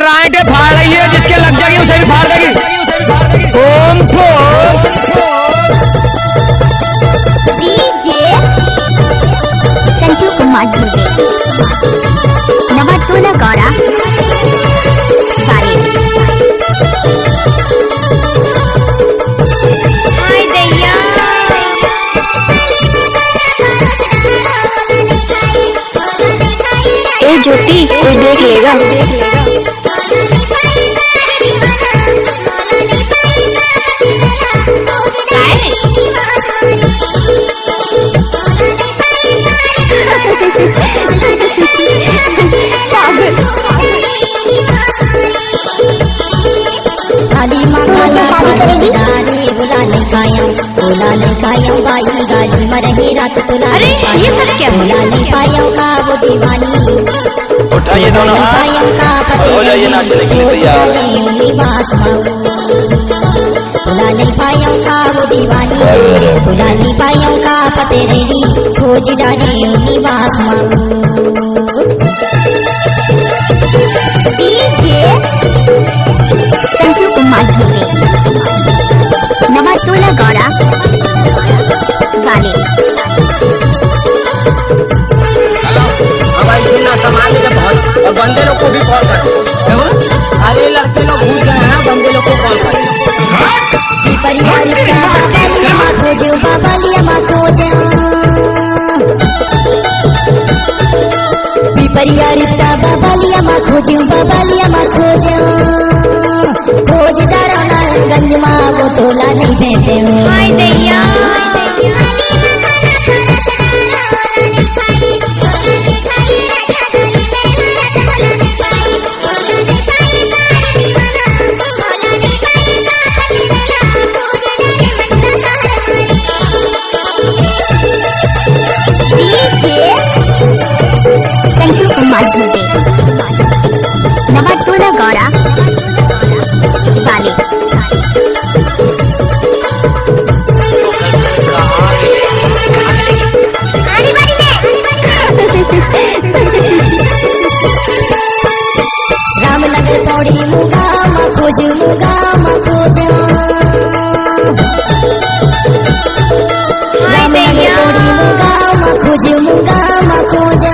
राइटे फाड़ रही है, जिसके लग जाएगी उसे भी फाड़ देगी। ओम डीजे संजू कुमार दुबे नवाटोला गौड़ा बाले। हाय दैया ए ज्योति कोई देख लेगा। शादी करेगी? बुलाने खाया बाई गाली मरहे रात तुला। अरे ये सब क्या बुलाने खाया का वो दीवानी। उठाइए दोनों हाथ, हो जाइए नाचने के लिए तैयार। बुलाने खाया का वो दीवानी, बुलाने खाया का पते रेडी खोज डाली निवास मांगू। डीजे संजू कुमार दुबे नवाटोला गौड़ा बाले। हमारी बिना संभाल लेते बहुत, और बंदे लोग को भी कॉल करें। अरे लड़के लोग भूल गए हैं, बंदे लोग को कॉल करें। परिवार बाबालिया माँ खोजो, बाबालिया माँ खोजो। परिवारिता बाबालिया माँ खोजो, बाबालिया माँ खोजो। खोज डारा नारायणगंज माँ वो तोला नहीं बैठे हो। हाय दैया संजू कुमार दुबे नवाटोला गौड़ा बाले। रामनगर पौड़ी मुगा माँ खोज, मुगा माँ खोज। रामनगर पौड़ी मुगा माँ खोज, मुगा माँ खोज।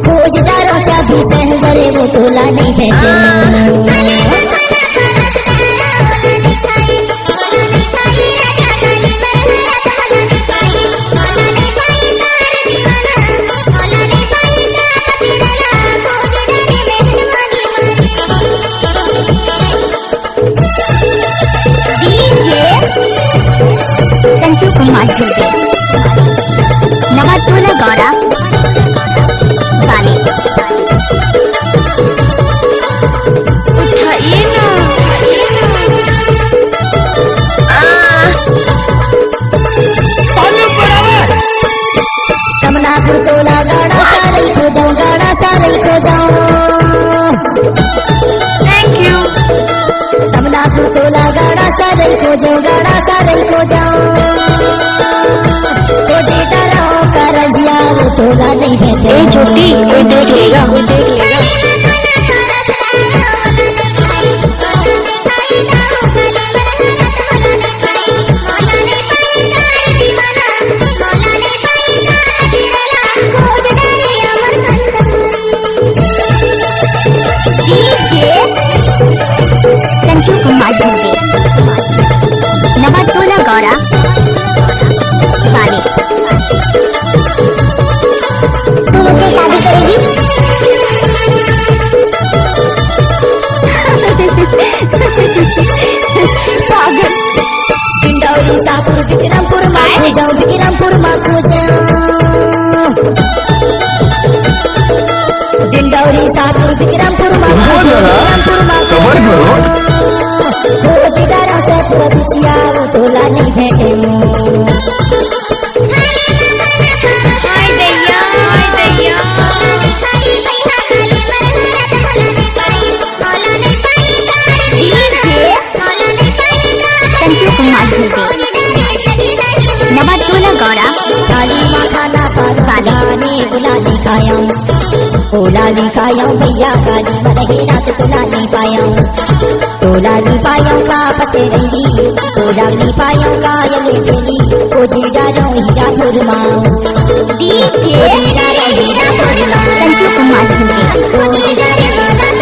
खोज डारो चाबी सहजरे वो तोला नहीं बैठे। संजू कुमार दुबे नवाटोला गौड़ा बाले। उठाइए ना समनापुर तोला गाड़ा सारे खो जाऊं, गाड़ा सारे खो जाऊं। Thank you. समनापुर तोला गाड़ा सारे खो जाऊं, गाड़ा सारे खो जाऊं। तो डेटा रहो का रजिया वो तोला नहीं बैठे। ए ज्योति कोई देख लेगा। डीजे संजू कुमार दुबे नवाटोला गौड़ा बाले। तू मुझसे शादी करेगी? पागल। पिंडौरी सापुर विक्रमपुर माँ खो जाऊं, विक्रमपुर माँ खो जाऊं। डिंडौरी सापुर विक्रमपुर माँ खो जाऊं, विक्रमपुर माँ खो जाऊं। खोज डारा से पुरतिया वो तोला नहीं बैठे हो। हाय दैया हाय दैया संजू कुमार दुबे नवाटोला गौड़ा काली माँ खाना पर बाले। बुला दिखाया तोला नहीं पाया भैया गाली मरहे रात तोला नहीं पाया तोला नहीं पाया का पते रही तोला नहीं पाया का यले बेली को जीरा रो हीरा फुरमाओ डीजे हीरा फुरमाओ संजू कुमार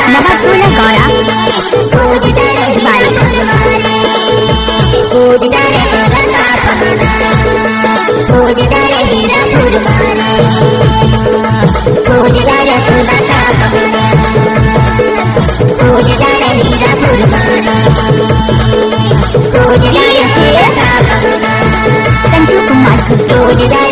नमक गौड़ा संजू कुमार